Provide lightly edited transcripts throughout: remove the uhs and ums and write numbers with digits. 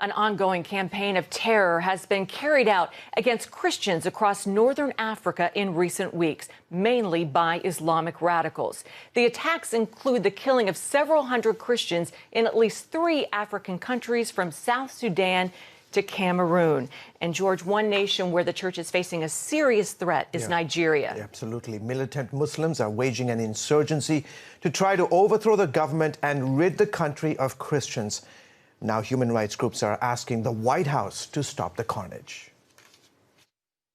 An ongoing campaign of terror has been carried out against Christians across northern Africa in recent weeks, mainly by Islamic radicals. The attacks include the killing of several hundred Christians in at least 3 African countries, from South Sudan to Cameroon. And George, one nation where the church is facing a serious threat is Nigeria. Yeah, absolutely. Militant Muslims are waging an insurgency to try to overthrow the government and rid the country of Christians. Now, human rights groups are asking the White House to stop the carnage.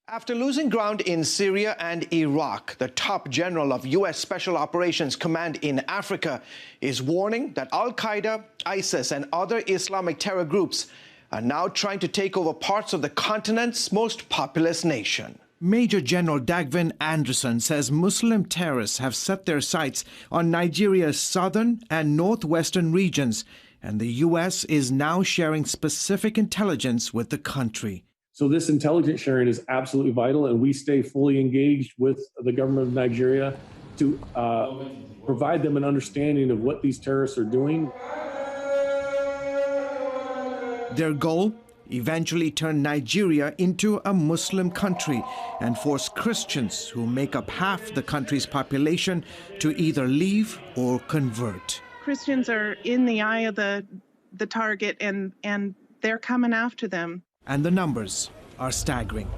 After losing ground in Syria and Iraq, the top general of U.S. Special Operations Command in Africa is warning that Al-Qaeda, ISIS, and other Islamic terror groups are now trying to take over parts of the continent's most populous nation. Major General Dagvin Anderson says Muslim terrorists have set their sights on Nigeria's southern and northwestern regions, and the U.S. is now sharing specific intelligence with the country. So this intelligence sharing is absolutely vital, and we stay fully engaged with the government of Nigeria to provide them an understanding of what these terrorists are doing. Their goal? Eventually turn Nigeria into a Muslim country and force Christians, who make up half the country's population, to either leave or convert. Christians are in the eye of the target, and they're coming after them. And the numbers are staggering.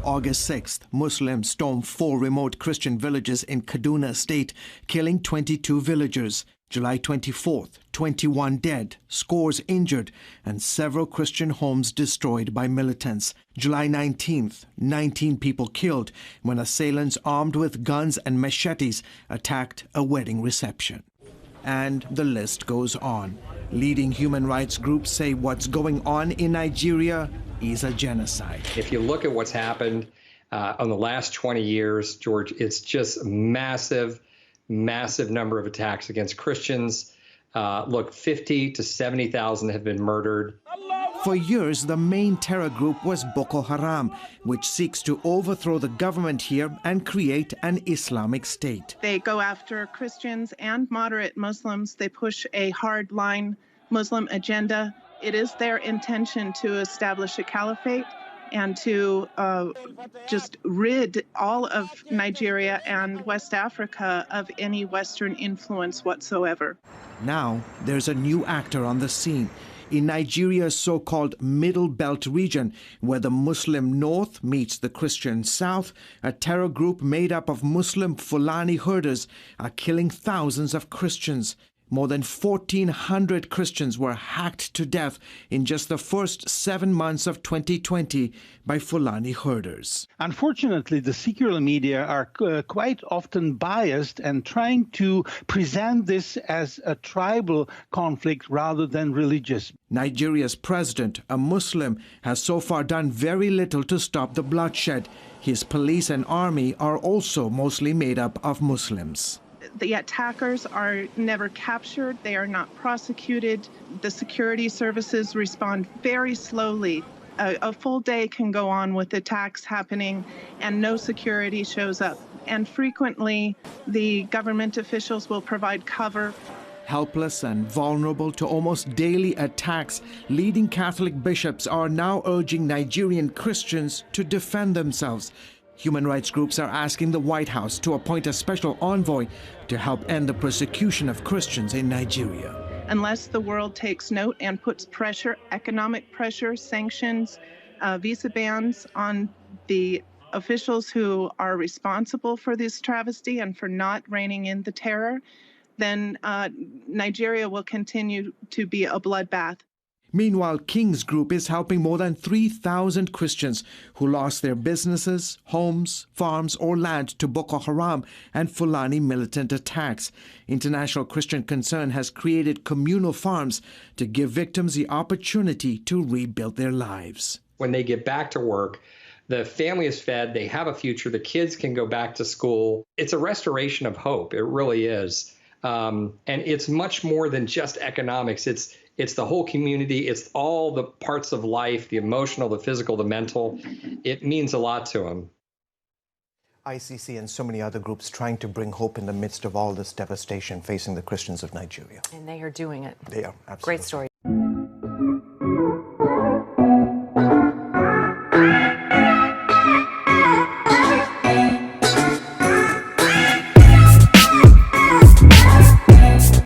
August 6th, Muslims stormed 4 remote Christian villages in Kaduna State, killing 22 villagers. July 24th, 21 dead, scores injured, and several Christian homes destroyed by militants. July 19th, 19 people killed when assailants armed with guns and machetes attacked a wedding reception. And the list goes on. Leading human rights groups say what's going on in Nigeria is a genocide. If you look at what's happened in the last 20 years, George, it's just massive number of attacks against Christians. Look, 50 to 70,000 have been murdered. For years, the main terror group was Boko Haram, which seeks to overthrow the government here and create an Islamic state. They go after Christians and moderate Muslims. They push a hardline Muslim agenda. It is their intention to establish a caliphate and to just rid all of Nigeria and West Africa of any Western influence whatsoever. Now, there's a new actor on the scene. In Nigeria's so-called Middle Belt region, where the Muslim North meets the Christian South, a terror group made up of Muslim Fulani herders are killing thousands of Christians. More than 1,400 Christians were hacked to death in just the first 7 months of 2020 by Fulani herders. Unfortunately, the secular media are quite often biased and trying to present this as a tribal conflict rather than religious. Nigeria's president, a Muslim, has so far done very little to stop the bloodshed. His police and army are also mostly made up of Muslims. The attackers are never captured. They are not prosecuted. The security services respond very slowly. A full day can go on with attacks happening and no security shows up. And frequently, the government officials will provide cover. Helpless and vulnerable to almost daily attacks, leading Catholic bishops are now urging Nigerian Christians to defend themselves. Human rights groups are asking the White House to appoint a special envoy to help end the persecution of Christians in Nigeria. Unless the world takes note and puts pressure, economic pressure, sanctions, visa bans on the officials who are responsible for this travesty and for not reining in the terror, then Nigeria will continue to be a bloodbath. Meanwhile, King's Group is helping more than 3,000 Christians who lost their businesses, homes, farms, or land to Boko Haram and Fulani militant attacks. International Christian Concern has created communal farms to give victims the opportunity to rebuild their lives. When they get back to work, the family is fed, they have a future, the kids can go back to school. It's a restoration of hope. It really is. And it's much more than just economics. It's the whole community. It's all the parts of life, the emotional, the physical, the mental. It means a lot to them. ICC and so many other groups trying to bring hope in the midst of all this devastation facing the Christians of Nigeria. And they are doing it. They are, absolutely. Great story.